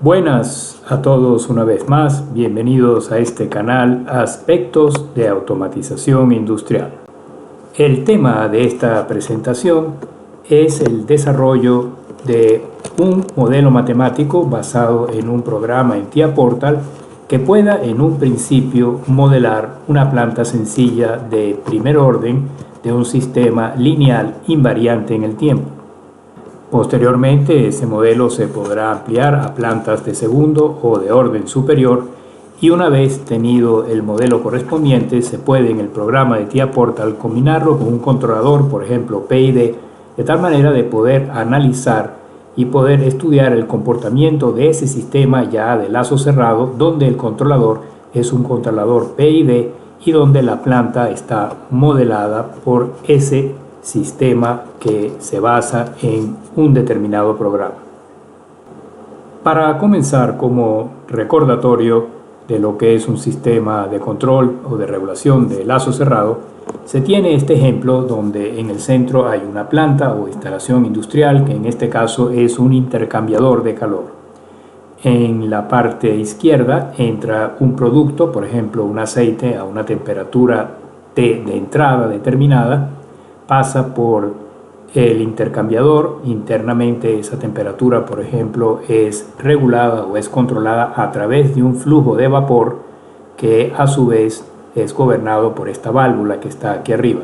Buenas a todos una vez más, bienvenidos a este canal Aspectos de Automatización Industrial. El tema de esta presentación es el desarrollo de un modelo matemático basado en un programa en TIA Portal que pueda en un principio modelar una planta sencilla de primer orden de un sistema lineal invariante en el tiempo. Posteriormente, ese modelo se podrá ampliar a plantas de segundo o de orden superior y una vez tenido el modelo correspondiente, se puede en el programa de TIA Portal combinarlo con un controlador, por ejemplo PID, de tal manera de poder analizar y poder estudiar el comportamiento de ese sistema ya de lazo cerrado, donde el controlador es un controlador PID y donde la planta está modelada por ese sistema que se basa en un determinado programa. Para comenzar, como recordatorio de lo que es un sistema de control o de regulación de lazo cerrado, se tiene este ejemplo donde en el centro hay una planta o instalación industrial que en este caso es un intercambiador de calor. En la parte izquierda entra un producto, por ejemplo un aceite a una temperatura T de entrada determinada, pasa por el intercambiador. Internamente esa temperatura, por ejemplo, es regulada o es controlada a través de un flujo de vapor que a su vez es gobernado por esta válvula que está aquí arriba.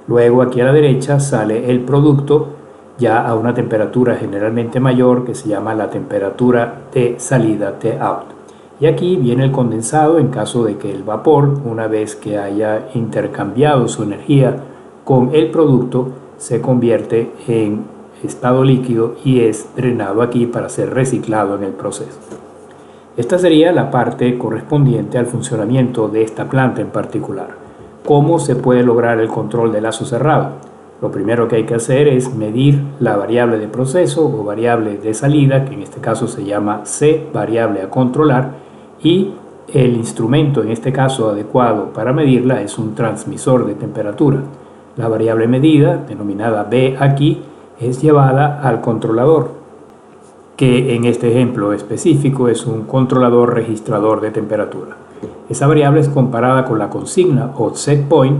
Luego aquí a la derecha sale el producto ya a una temperatura generalmente mayor que se llama la temperatura de salida T-out. Y aquí viene el condensado en caso de que el vapor, una vez que haya intercambiado su energía con el producto, se convierte en estado líquido y es drenado aquí para ser reciclado en el proceso. Esta sería la parte correspondiente al funcionamiento de esta planta en particular. ¿Cómo se puede lograr el control de lazo cerrado? Lo primero que hay que hacer es medir la variable de proceso o variable de salida, que en este caso se llama C, variable a controlar, y el instrumento en este caso adecuado para medirla es un transmisor de temperatura. La variable medida, denominada B aquí, es llevada al controlador, que en este ejemplo específico es un controlador registrador de temperatura. Esa variable es comparada con la consigna o set point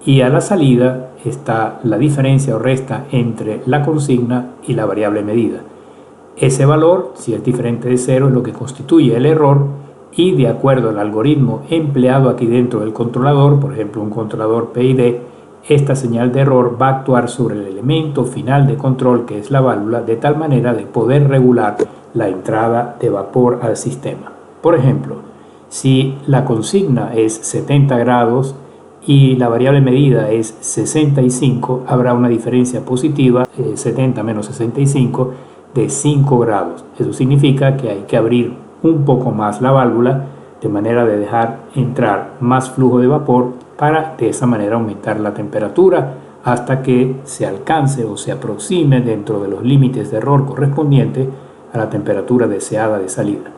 y a la salida está la diferencia o resta entre la consigna y la variable medida. Ese valor, si es diferente de 0, es lo que constituye el error y de acuerdo al algoritmo empleado aquí dentro del controlador, por ejemplo un controlador PID, esta señal de error va a actuar sobre el elemento final de control que es la válvula de tal manera de poder regular la entrada de vapor al sistema. Por ejemplo, si la consigna es 70 grados y la variable medida es 65, habrá una diferencia positiva, 70 menos 65, de 5 grados. Eso significa que hay que abrir un poco más la válvula de manera de dejar entrar más flujo de vapor para de esa manera aumentar la temperatura hasta que se alcance o se aproxime dentro de los límites de error correspondiente a la temperatura deseada de salida.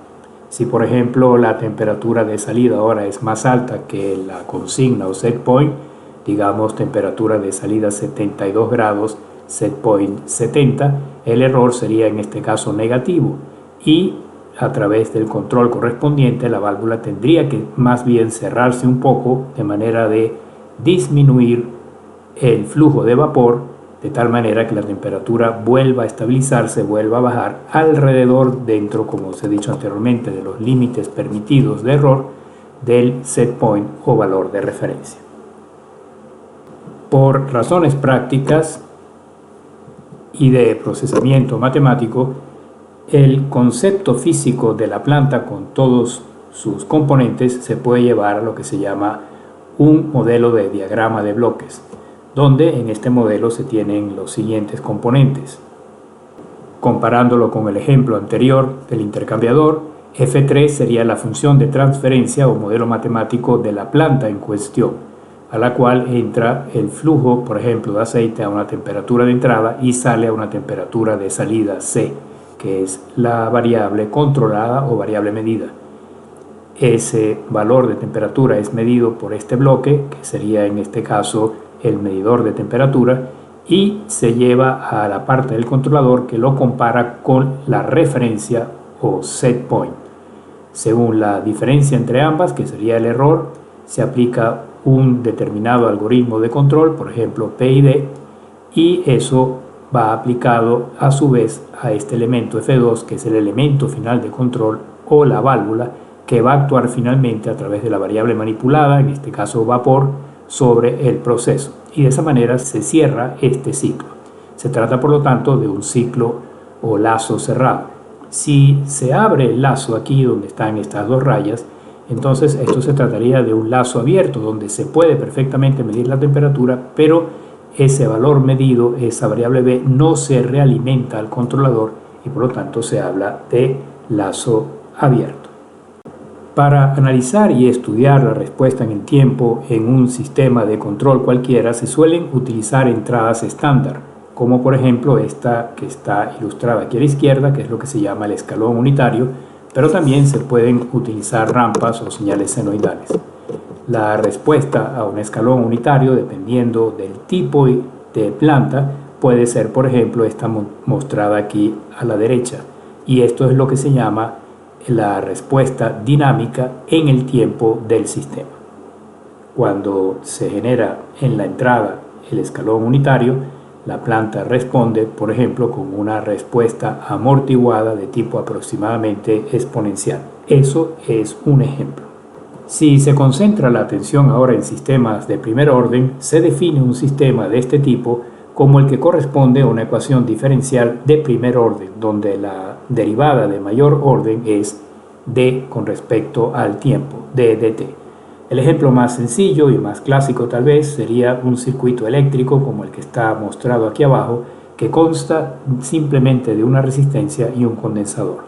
Si por ejemplo la temperatura de salida ahora es más alta que la consigna o set point, digamos temperatura de salida 72 grados, set point 70, el error sería en este caso negativo y a través del control correspondiente la válvula tendría que más bien cerrarse un poco de manera de disminuir el flujo de vapor de tal manera que la temperatura vuelva a estabilizarse, vuelva a bajar alrededor dentro, como os he dicho anteriormente, de los límites permitidos de error del set point o valor de referencia. Por razones prácticas y de procesamiento matemático, el concepto físico de la planta con todos sus componentes se puede llevar a lo que se llama un modelo de diagrama de bloques, donde en este modelo se tienen los siguientes componentes. Comparándolo con el ejemplo anterior del intercambiador, F3 sería la función de transferencia o modelo matemático de la planta en cuestión, a la cual entra el flujo, por ejemplo, de aceite a una temperatura de entrada y sale a una temperatura de salida C, que es la variable controlada o variable medida. Ese valor de temperatura es medido por este bloque, que sería en este caso el medidor de temperatura, y se lleva a la parte del controlador que lo compara con la referencia o set point. Según la diferencia entre ambas, que sería el error, se aplica un determinado algoritmo de control, por ejemplo PID, y eso va aplicado a su vez a este elemento F2, que es el elemento final de control o la válvula que va a actuar finalmente a través de la variable manipulada, en este caso vapor, sobre el proceso. Y de esa manera se cierra este ciclo. Se trata por lo tanto de un ciclo o lazo cerrado. Si se abre el lazo aquí donde están estas dos rayas, entonces esto se trataría de un lazo abierto donde se puede perfectamente medir la temperatura, pero ese valor medido, esa variable B, no se realimenta al controlador y por lo tanto se habla de lazo abierto. Para analizar y estudiar la respuesta en el tiempo en un sistema de control cualquiera se suelen utilizar entradas estándar, como por ejemplo esta que está ilustrada aquí a la izquierda, que es lo que se llama el escalón unitario, pero también se pueden utilizar rampas o señales senoidales. La respuesta a un escalón unitario, dependiendo del tipo de planta, puede ser, por ejemplo, esta mostrada aquí a la derecha. Y esto es lo que se llama la respuesta dinámica en el tiempo del sistema. Cuando se genera en la entrada el escalón unitario, la planta responde, por ejemplo, con una respuesta amortiguada de tipo aproximadamente exponencial. Eso es un ejemplo. Si se concentra la atención ahora en sistemas de primer orden, se define un sistema de este tipo como el que corresponde a una ecuación diferencial de primer orden, donde la derivada de mayor orden es d con respecto al tiempo, d dt. El ejemplo más sencillo y más clásico tal vez sería un circuito eléctrico como el que está mostrado aquí abajo, que consta simplemente de una resistencia y un condensador.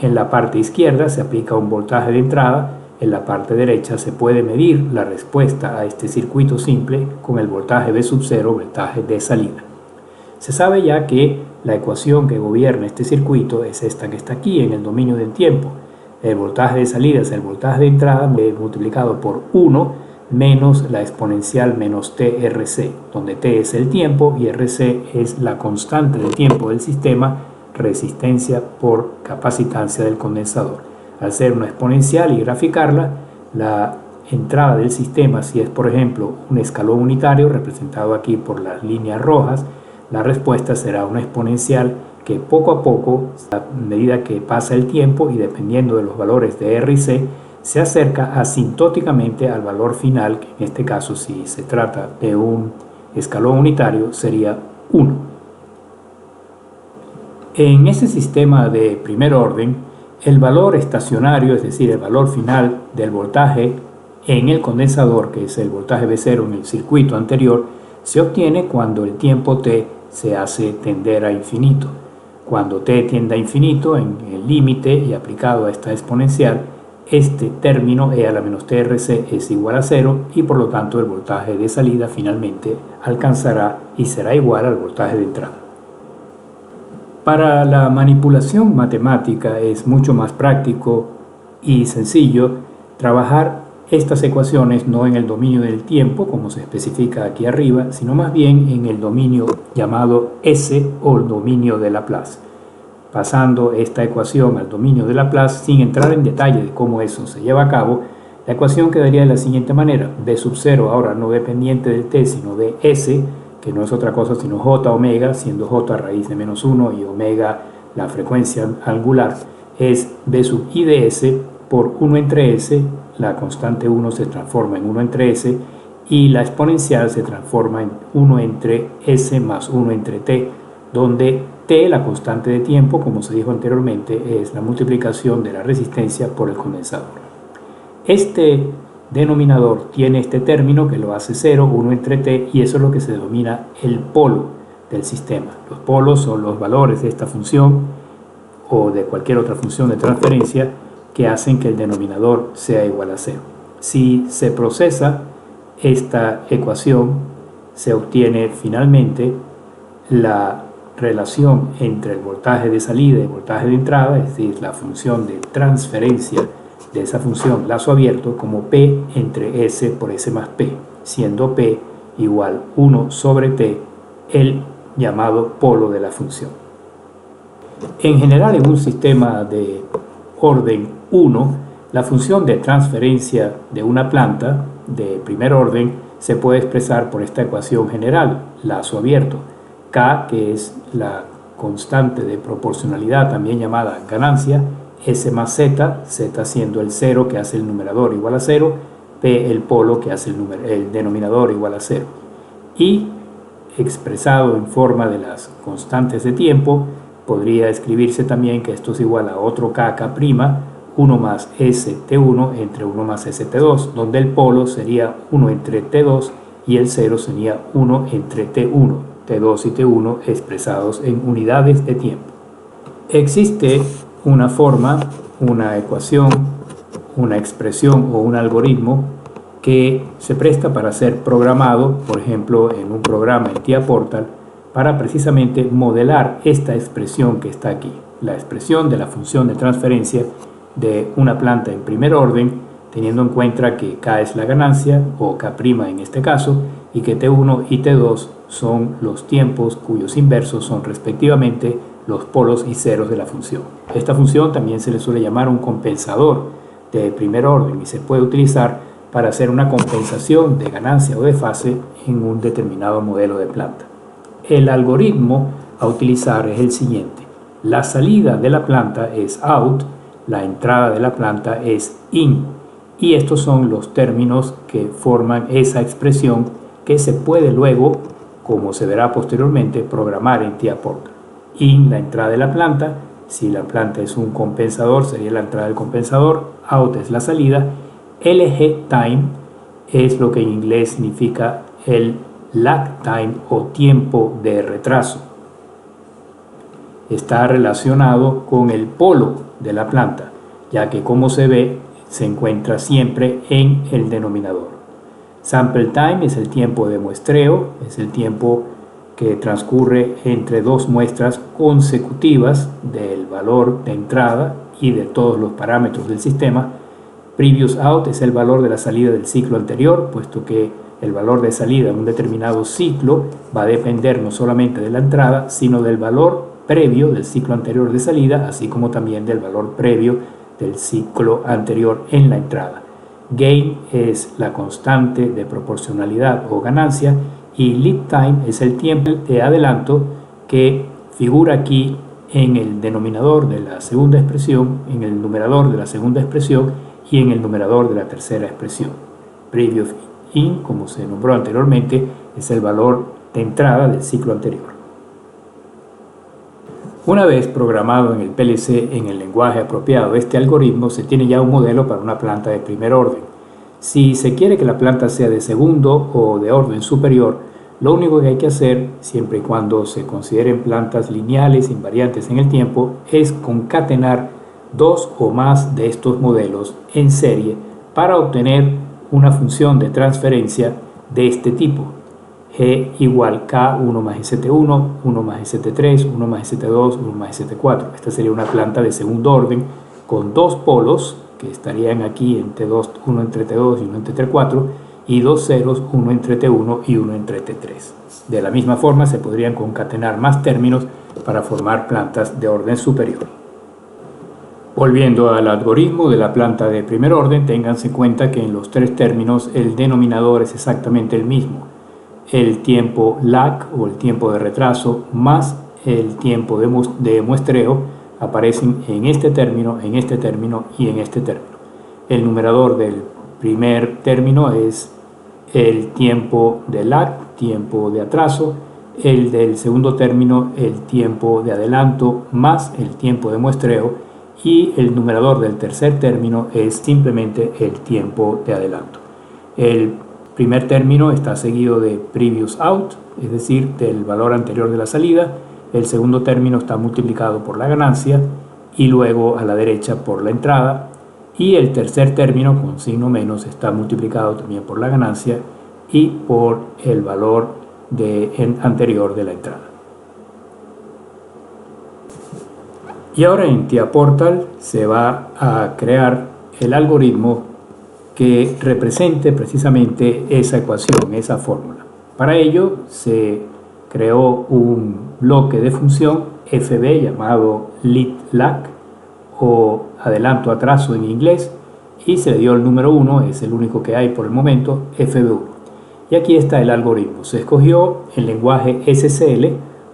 En la parte izquierda se aplica un voltaje de entrada. En la parte derecha se puede medir la respuesta a este circuito simple con el voltaje V sub 0, voltaje de salida. Se sabe ya que la ecuación que gobierna este circuito es esta que está aquí en el dominio del tiempo. El voltaje de salida es el voltaje de entrada multiplicado por 1 menos la exponencial menos TRC, donde T es el tiempo y RC es la constante de tiempo del sistema, resistencia por capacitancia del condensador. Al ser una exponencial y graficarla, la entrada del sistema, si es por ejemplo un escalón unitario representado aquí por las líneas rojas, la respuesta será una exponencial que poco a poco, a medida que pasa el tiempo y dependiendo de los valores de R y C, se acerca asintóticamente al valor final, que en este caso, si se trata de un escalón unitario, sería 1. En este sistema de primer orden, el valor estacionario, es decir, el valor final del voltaje en el condensador, que es el voltaje V0 en el circuito anterior, se obtiene cuando el tiempo t se hace tender a infinito. Cuando t tiende a infinito, en el límite y aplicado a esta exponencial, este término e a la menos TRC es igual a 0 y por lo tanto el voltaje de salida finalmente alcanzará y será igual al voltaje de entrada. Para la manipulación matemática es mucho más práctico y sencillo trabajar estas ecuaciones no en el dominio del tiempo, como se especifica aquí arriba, sino más bien en el dominio llamado S o el dominio de Laplace. Pasando esta ecuación al dominio de Laplace, sin entrar en detalle de cómo eso se lleva a cabo, la ecuación quedaría de la siguiente manera: B sub 0 ahora no dependiente del t, sino de S, que no es otra cosa sino j omega, siendo j raíz de menos 1 y omega la frecuencia angular, es B sub i de S por 1 entre S, la constante 1 se transforma en 1 entre S y la exponencial se transforma en 1 entre S más 1 entre t, donde t, la constante de tiempo, como se dijo anteriormente, es la multiplicación de la resistencia por el condensador. Este denominador tiene este término que lo hace 0, 1 entre t, y eso es lo que se denomina el polo del sistema. Los polos son los valores de esta función o de cualquier otra función de transferencia que hacen que el denominador sea igual a 0. Si se procesa esta ecuación, se obtiene finalmente la relación entre el voltaje de salida y el voltaje de entrada, es decir, la función de transferencia de esa función lazo abierto como P entre S por S más P, siendo P igual 1 sobre T, el llamado polo de la función. En general, en un sistema de orden 1, la función de transferencia de una planta de primer orden se puede expresar por esta ecuación general, lazo abierto. K, que es la constante de proporcionalidad, también llamada ganancia, S más Z, Z siendo el 0 que hace el numerador igual a 0, P el polo que hace el denominador igual a 0. Y expresado en forma de las constantes de tiempo, podría escribirse también que esto es igual a otro K', 1 más ST1 entre 1 más ST2, donde el polo sería 1 entre T2 y el 0 sería 1 entre T1, T2 y T1 expresados en unidades de tiempo. Existe una forma, una ecuación, una expresión o un algoritmo que se presta para ser programado, por ejemplo, en un programa en TIA Portal, para precisamente modelar esta expresión que está aquí, la expresión de la función de transferencia de una planta en primer orden, teniendo en cuenta que K es la ganancia, o K' en este caso, y que T1 y T2 son los tiempos cuyos inversos son respectivamente los polos y ceros de la función. Esta función también se le suele llamar un compensador de primer orden y se puede utilizar para hacer una compensación de ganancia o de fase en un determinado modelo de planta. El algoritmo a utilizar es el siguiente. La salida de la planta es out, la entrada de la planta es in, y estos son los términos que forman esa expresión que se puede luego, como se verá posteriormente, programar en TIA Portal. In, la entrada de la planta, si la planta es un compensador sería la entrada del compensador, out es la salida, LG time es lo que en inglés significa el lag time o tiempo de retraso. Está relacionado con el polo de la planta, ya que como se ve, se encuentra siempre en el denominador. Sample time es el tiempo de muestreo, es el tiempo que transcurre entre dos muestras consecutivas del valor de entrada y de todos los parámetros del sistema. Previous out es el valor de la salida del ciclo anterior, puesto que el valor de salida en un determinado ciclo va a depender no solamente de la entrada, sino del valor previo del ciclo anterior de salida, así como también del valor previo del ciclo anterior en la entrada. Gain es la constante de proporcionalidad o ganancia y lead time es el tiempo de adelanto que figura aquí en el denominador de la segunda expresión, en el numerador de la segunda expresión y en el numerador de la tercera expresión. Previous in, como se nombró anteriormente, es el valor de entrada del ciclo anterior. Una vez programado en el PLC en el lenguaje apropiado este algoritmo, se tiene ya un modelo para una planta de primer orden. Si se quiere que la planta sea de segundo o de orden superior, lo único que hay que hacer, siempre y cuando se consideren plantas lineales invariantes en el tiempo, es concatenar dos o más de estos modelos en serie para obtener una función de transferencia de este tipo. G igual K 1 más ST1, 1 más ST3, 1 más ST2, 1 más ST4. Esta sería una planta de segundo orden con dos polos que estarían aquí en T2, uno entre T2 y uno entre T4, y dos ceros, uno entre T1 y uno entre T3. De la misma forma se podrían concatenar más términos para formar plantas de orden superior. Volviendo al algoritmo de la planta de primer orden, ténganse en cuenta que en los tres términos el denominador es exactamente el mismo. El tiempo lag o el tiempo de retraso más el tiempo de muestreo aparecen en este término y en este término. El numerador del primer término es el tiempo de lag, tiempo de atraso, el del segundo término el tiempo de adelanto más el tiempo de muestreo, y el numerador del tercer término es simplemente el tiempo de adelanto. El primer término está seguido de previous out, es decir, del valor anterior de la salida. El segundo término está multiplicado por la ganancia y luego a la derecha por la entrada. Y el tercer término con signo menos está multiplicado también por la ganancia y por el valor anterior de la entrada. Y ahora en TIA Portal se va a crear el algoritmo que represente precisamente esa ecuación, esa fórmula. Para ello se creó un bloque de función FB llamado lead-lag o adelanto-atraso en inglés, y se le dio el número 1, es el único que hay por el momento, FB1. Y aquí está el algoritmo. Se escogió el lenguaje SSL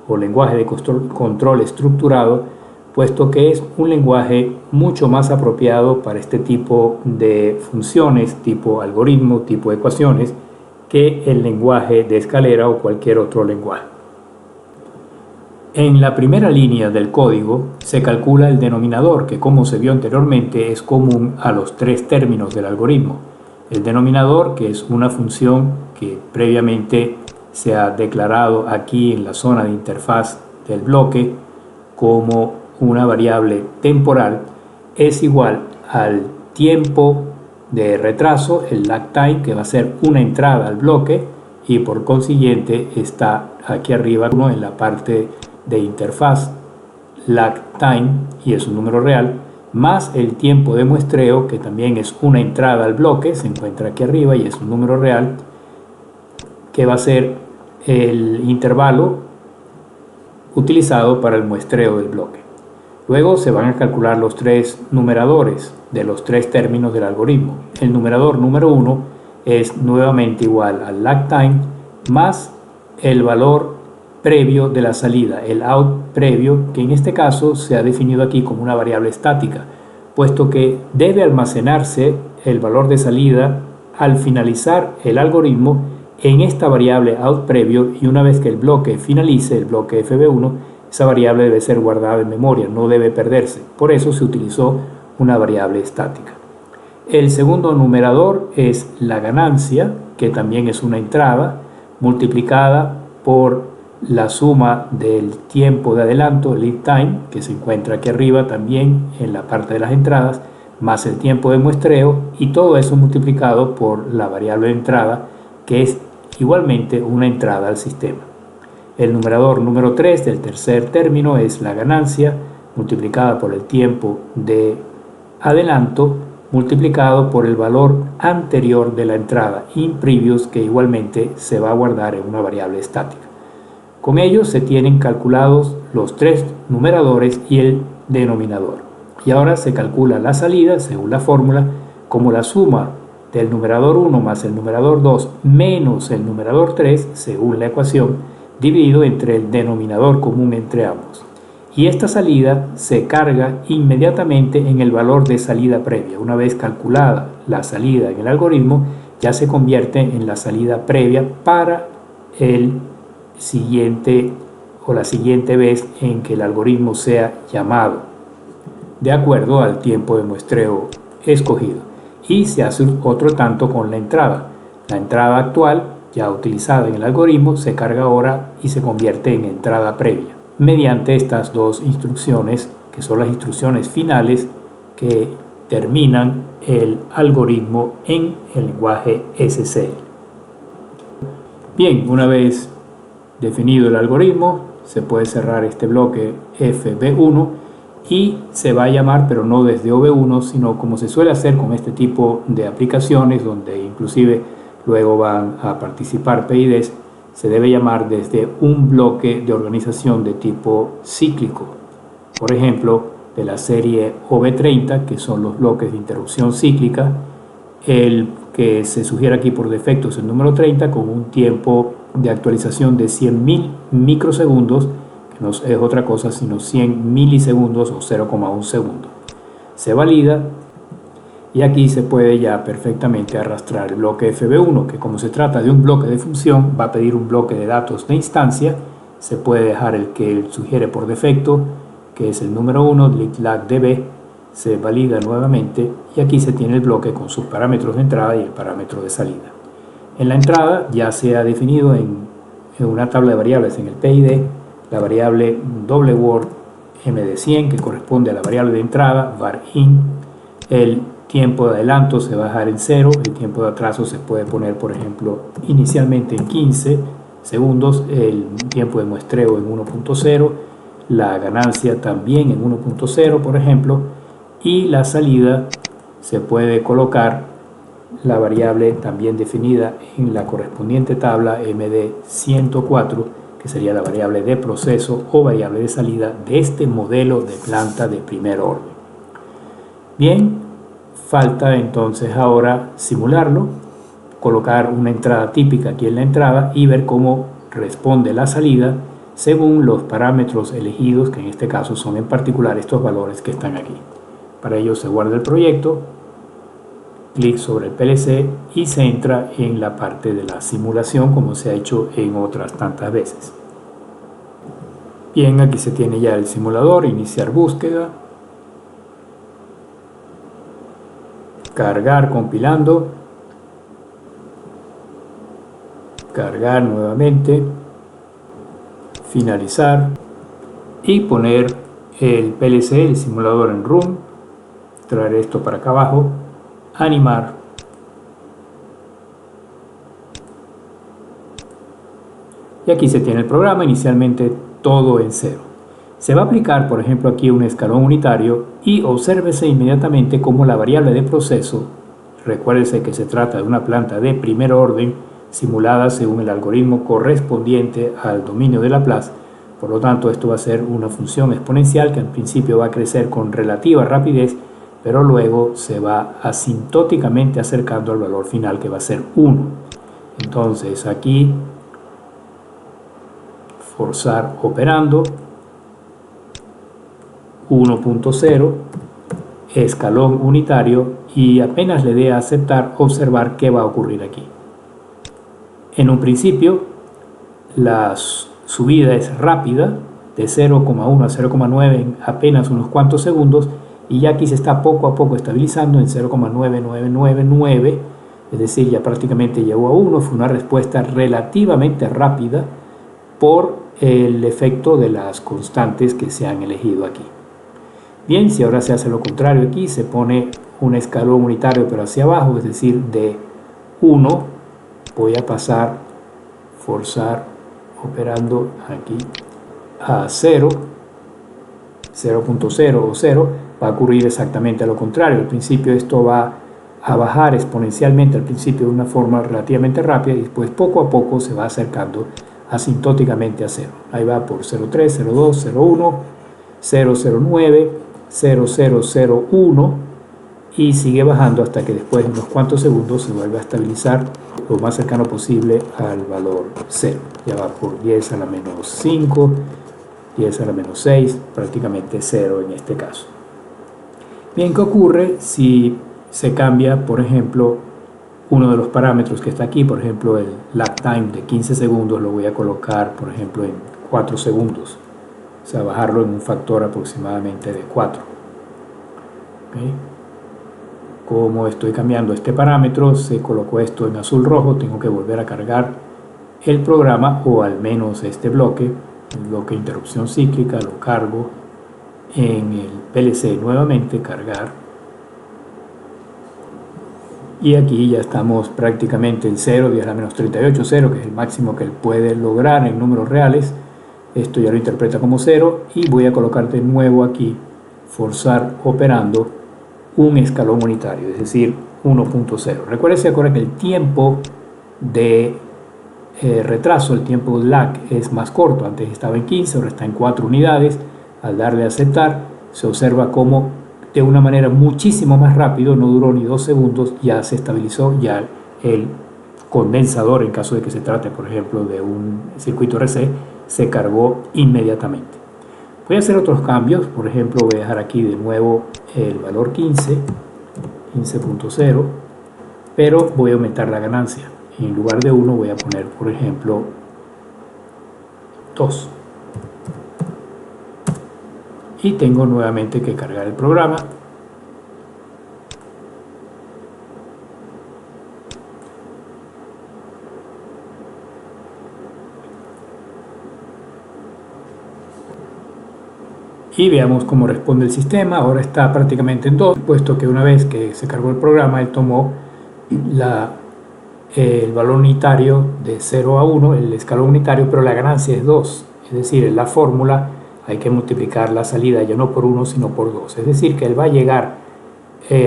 o lenguaje de control estructurado, puesto que es un lenguaje mucho más apropiado para este tipo de funciones, tipo algoritmo, tipo ecuaciones, que el lenguaje de escalera o cualquier otro lenguaje. En la primera línea del código se calcula el denominador, que como se vio anteriormente es común a los tres términos del algoritmo. El denominador, que es una función que previamente se ha declarado aquí en la zona de interfaz del bloque como una variable temporal, es igual al tiempo de retraso, el lag time, que va a ser una entrada al bloque, y por consiguiente está aquí arriba en la parte de interfaz lag time, y es un número real, más el tiempo de muestreo, que también es una entrada al bloque, se encuentra aquí arriba y es un número real, que va a ser el intervalo utilizado para el muestreo del bloque. Luego se van a calcular los tres numeradores de los tres términos del algoritmo. El numerador número 1 es nuevamente igual al lag time más el valor previo de la salida, el out previo, que en este caso se ha definido aquí como una variable estática, puesto que debe almacenarse el valor de salida al finalizar el algoritmo en esta variable out previo, y una vez que el bloque finalice, el bloque FB1, esa variable debe ser guardada en memoria, no debe perderse. Por eso se utilizó una variable estática. El segundo numerador es la ganancia, que también es una entrada, multiplicada por la suma del tiempo de adelanto, lead time, que se encuentra aquí arriba también en la parte de las entradas, más el tiempo de muestreo, y todo eso multiplicado por la variable de entrada, que es igualmente una entrada al sistema. El numerador número 3 del tercer término es la ganancia multiplicada por el tiempo de adelanto multiplicado por el valor anterior de la entrada in previous, que igualmente se va a guardar en una variable estática. Con ello se tienen calculados los tres numeradores y el denominador. Y ahora se calcula la salida según la fórmula como la suma del numerador 1 más el numerador 2 menos el numerador 3 según la ecuación, dividido entre el denominador común entre ambos. Y esta salida se carga inmediatamente en el valor de salida previa. Una vez calculada la salida en el algoritmo, ya se convierte en la salida previa para el siguiente o la siguiente vez en que el algoritmo sea llamado, de acuerdo al tiempo de muestreo escogido. Y se hace otro tanto con la entrada. La entrada actual, ya utilizada en el algoritmo, se carga ahora y se convierte en entrada previa, mediante estas dos instrucciones, que son las instrucciones finales que terminan el algoritmo en el lenguaje SSL. Bien, una vez definido el algoritmo, se puede cerrar este bloque FB1 y se va a llamar, pero no desde OV1, sino como se suele hacer con este tipo de aplicaciones, donde inclusive luego van a participar PIDs, se debe llamar desde un bloque de organización de tipo cíclico. Por ejemplo, de la serie OV30, que son los bloques de interrupción cíclica. El que se sugiere aquí por defecto es el número 30, con un tiempo de actualización de 100.000 microsegundos, que no es otra cosa sino 100 milisegundos o 0,1 segundo. Se valida y aquí se puede ya perfectamente arrastrar el bloque FB1, que como se trata de un bloque de función, va a pedir un bloque de datos de instancia. Se puede dejar el que él sugiere por defecto, que es el número 1, lead-lag-db, se valida nuevamente y aquí se tiene el bloque con sus parámetros de entrada y el parámetro de salida. En la entrada ya se ha definido en una tabla de variables en el PID la variable word md100, que corresponde a la variable de entrada var in. El tiempo de adelanto se va a dejar en 0, el tiempo de atraso se puede poner, por ejemplo, inicialmente en 15 segundos, el tiempo de muestreo en 1.0, la ganancia también en 1.0, por ejemplo, y la salida se puede colocar la variable también definida en la correspondiente tabla MD104, que sería la variable de proceso o variable de salida de este modelo de planta de primer orden. Bien, falta entonces ahora simularlo, colocar una entrada típica aquí en la entrada y ver cómo responde la salida según los parámetros elegidos, que en este caso son en particular estos valores que están aquí. Para ello se guarda el proyecto, clic sobre el PLC y se entra en la parte de la simulación como se ha hecho en otras tantas veces. Bien, aquí se tiene ya el simulador, iniciar búsqueda, cargar compilando, cargar nuevamente, finalizar y poner el PLC, el simulador en Run, traer esto para acá abajo, animar, y aquí se tiene el programa inicialmente todo en 0. Se va a aplicar, por ejemplo, aquí un escalón unitario y obsérvese inmediatamente cómo la variable de proceso, recuérdese que se trata de una planta de primer orden simulada según el algoritmo correspondiente al dominio de Laplace. Por lo tanto, esto va a ser una función exponencial que al principio va a crecer con relativa rapidez, pero luego se va asintóticamente acercando al valor final, que va a ser 1. Entonces aquí forzar operando 1.0, escalón unitario, y apenas le dé a aceptar, observar qué va a ocurrir aquí. En un principio la subida es rápida, de 0,1 a 0,9 en apenas unos cuantos segundos, y ya aquí se está poco a poco estabilizando en 0,9999, es decir, ya prácticamente llegó a 1. Fue una respuesta relativamente rápida por el efecto de las constantes que se han elegido aquí. Bien, si ahora se hace lo contrario aquí, se pone un escalón unitario pero hacia abajo, es decir, de 1, voy a pasar, forzar, operando aquí a 0, 0.0 o 0, va a ocurrir exactamente lo contrario. Al principio esto va a bajar exponencialmente, al principio de una forma relativamente rápida, y después poco a poco se va acercando asintóticamente a 0. Ahí va por 0.3, 0.2, 0.1, 0.09, 0.001 y sigue bajando hasta que después de unos cuantos segundos se vuelve a estabilizar lo más cercano posible al valor 0. Ya va por 10 a la menos 5, 10 a la menos 6, prácticamente 0 en este caso. Bien, ¿qué ocurre si se cambia, por ejemplo, uno de los parámetros que está aquí? Por ejemplo, el lag time de 15 segundos lo voy a colocar, por ejemplo, en 4 segundos. O sea, bajarlo en un factor aproximadamente de 4. ¿Okay? Como estoy cambiando este parámetro, se colocó esto en azul rojo, tengo que volver a cargar el programa, o al menos este bloque, el bloque de interrupción cíclica, lo cargo en el PLC nuevamente, cargar, y aquí ya estamos prácticamente en 0, 10 a la menos 38, 0, que es el máximo que él puede lograr en números reales. Esto ya lo interpreta como 0, y voy a colocar de nuevo aquí, forzar operando, un escalón unitario, es decir, 1.0. Recuérdese ahora que el tiempo de retraso, el tiempo de lag, es más corto. Antes estaba en 15, ahora está en 4 unidades. Al darle a aceptar, se observa cómo de una manera muchísimo más rápido, no duró ni 2 segundos, ya se estabilizó, ya el condensador, en caso de que se trate, por ejemplo, de un circuito RC, se cargó inmediatamente. Voy a hacer otros cambios. Por ejemplo, voy a dejar aquí de nuevo el valor 15, 15.0, pero voy a aumentar la ganancia. En lugar de 1 voy a poner, por ejemplo, 2. Y tengo nuevamente que cargar el programa. Y veamos cómo responde el sistema. Ahora está prácticamente en 2, puesto que una vez que se cargó el programa, él tomó el valor unitario de 0 a 1, el escalón unitario, pero la ganancia es 2. Es decir, en la fórmula hay que multiplicar la salida ya no por 1, sino por 2. Es decir, que él va a llegar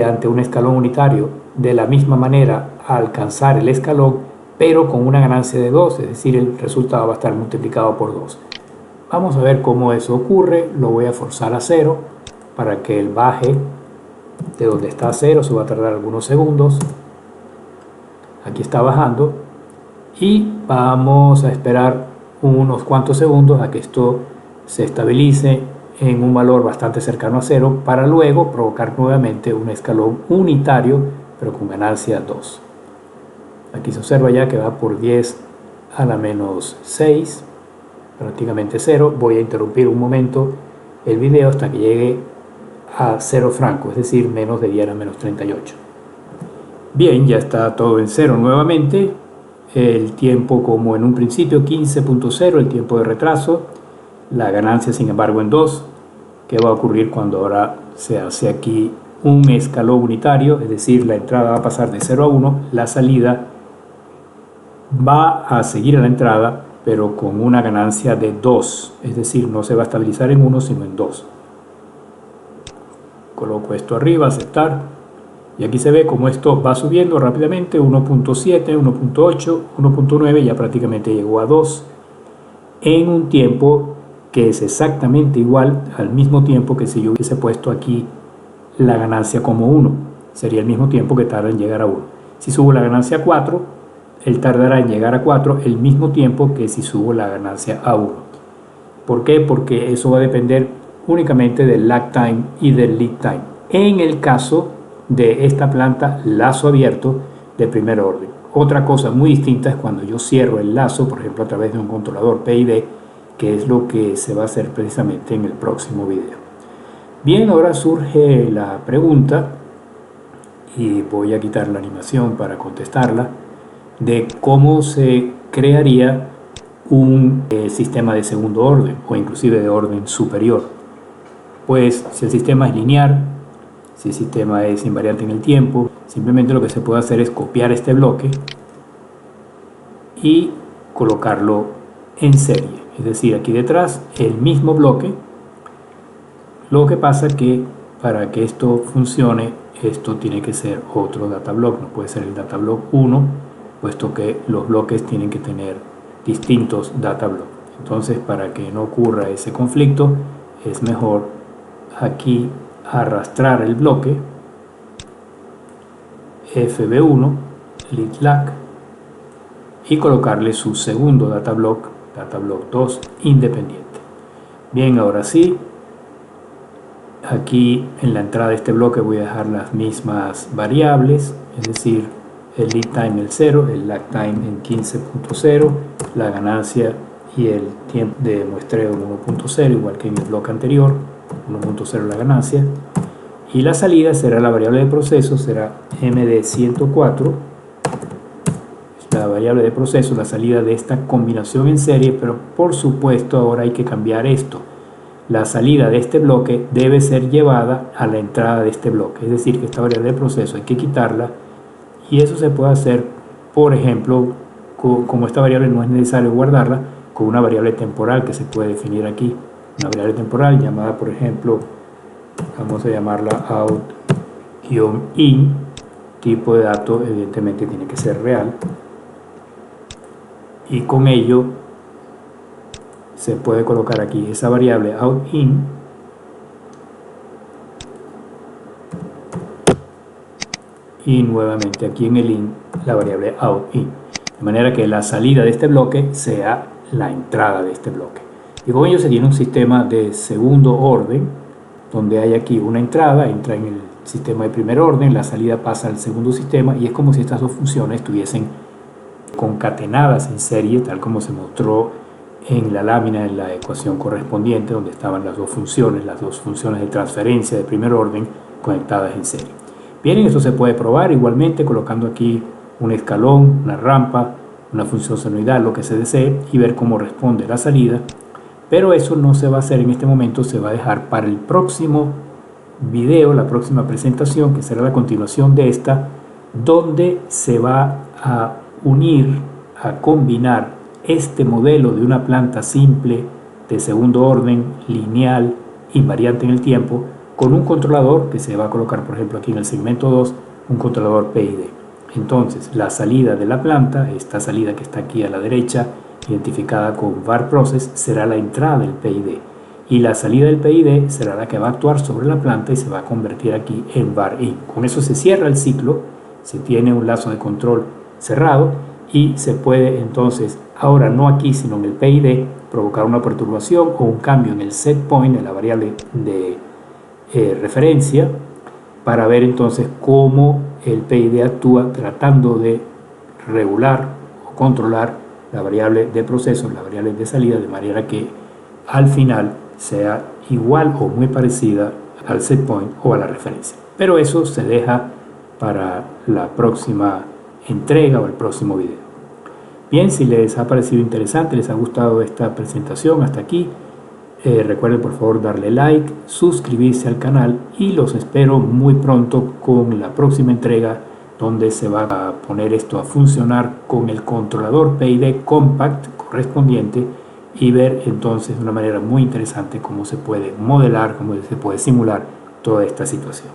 ante un escalón unitario de la misma manera a alcanzar el escalón pero con una ganancia de 2, es decir, el resultado va a estar multiplicado por 2. Vamos a ver cómo eso ocurre. Lo voy a forzar a 0 para que él baje de donde está a 0. Eso va a tardar algunos segundos. Aquí está bajando y vamos a esperar unos cuantos segundos a que esto se estabilice en un valor bastante cercano a 0 para luego provocar nuevamente un escalón unitario pero con ganancia 2. Aquí se observa ya que va por 10 a la menos 6, prácticamente 0. Voy a interrumpir un momento el video hasta que llegue a 0 franco, es decir, menos de 10 a la menos 38. Bien, ya está todo en 0 nuevamente. El tiempo como en un principio 15.0, el tiempo de retraso. La ganancia sin embargo en 2. ¿Qué va a ocurrir cuando ahora se hace aquí un escalón unitario? Es decir, la entrada va a pasar de 0 a 1, la salida va a seguir a la entrada pero con una ganancia de 2, es decir, no se va a estabilizar en 1 sino en 2. Coloco esto arriba, aceptar, y aquí se ve como esto va subiendo rápidamente, 1.7, 1.8, 1.9, ya prácticamente llegó a 2 en un tiempo que es exactamente igual al mismo tiempo que si yo hubiese puesto aquí la ganancia como 1, sería el mismo tiempo que tarda en llegar a 1. Si subo la ganancia a 4, él tardará en llegar a 4 el mismo tiempo que si subo la ganancia a 1. ¿Por qué? Porque eso va a depender únicamente del lag time y del lead time. En el caso de esta planta lazo abierto de primer orden. Otra cosa muy distinta es cuando yo cierro el lazo, por ejemplo a través de un controlador PID, que es lo que se va a hacer precisamente en el próximo video. Bien, ahora surge la pregunta, y voy a quitar la animación para contestarla, de cómo se crearía un sistema de segundo orden o inclusive de orden superior. Pues si el sistema es lineal, si el sistema es invariante en el tiempo, simplemente lo que se puede hacer es copiar este bloque y colocarlo en serie, es decir, aquí detrás el mismo bloque. Lo que pasa que para que esto funcione, esto tiene que ser otro datablock, no puede ser el datablock 1, puesto que los bloques tienen que tener distintos datablocks. Entonces, para que no ocurra ese conflicto, es mejor aquí arrastrar el bloque FB1, lead-lag, y colocarle su segundo datablock 2 independiente. Bien, ahora sí, aquí en la entrada de este bloque voy a dejar las mismas variables, es decir, el lead time el 0, el lag time en 15.0, la ganancia y el tiempo de muestreo en 1.0, igual que en el bloque anterior, 1.0 la ganancia, y la salida será la variable de proceso, será MD104, la variable de proceso, la salida de esta combinación en serie, pero por supuesto ahora hay que cambiar esto. La salida de este bloque debe ser llevada a la entrada de este bloque, es decir, que esta variable de proceso hay que quitarla, y eso se puede hacer, por ejemplo, como esta variable no es necesario guardarla, con una variable temporal que se puede definir aquí, una variable temporal llamada, por ejemplo, vamos a llamarla out-in, tipo de dato evidentemente tiene que ser real, y con ello se puede colocar aquí esa variable out-in y nuevamente aquí en el in la variable out-in, de manera que la salida de este bloque sea la entrada de este bloque. Y con ello se tiene un sistema de segundo orden, donde hay aquí una entrada, entra en el sistema de primer orden, la salida pasa al segundo sistema, y es como si estas dos funciones estuviesen concatenadas en serie, tal como se mostró en la lámina en la ecuación correspondiente, donde estaban las dos funciones de transferencia de primer orden conectadas en serie. Bien, esto se puede probar igualmente colocando aquí un escalón, una rampa, una función senoidal, lo que se desee, y ver cómo responde la salida. Pero eso no se va a hacer en este momento, se va a dejar para el próximo video, la próxima presentación, que será la continuación de esta, donde se va a unir, a combinar este modelo de una planta simple de segundo orden, lineal, invariante en el tiempo, con un controlador que se va a colocar, por ejemplo, aquí en el segmento 2, un controlador PID. Entonces, la salida de la planta, esta salida que está aquí a la derecha, identificada con var process, será la entrada del PID. Y la salida del PID será la que va a actuar sobre la planta y se va a convertir aquí en var in. Con eso se cierra el ciclo, se tiene un lazo de control cerrado y se puede entonces, ahora no aquí sino en el PID, provocar una perturbación o un cambio en el set point, en la variable de referencia, para ver entonces cómo el PID actúa tratando de regular o controlar la variable de proceso, la variable de salida, de manera que al final sea igual o muy parecida al set point o a la referencia. Pero eso se deja para la próxima entrega o el próximo video. Bien, si les ha parecido interesante, les ha gustado esta presentación hasta aquí, recuerden por favor darle like, suscribirse al canal y los espero muy pronto con la próxima entrega donde se va a poner esto a funcionar con el controlador PID Compact correspondiente y ver entonces de una manera muy interesante cómo se puede modelar, cómo se puede simular toda esta situación.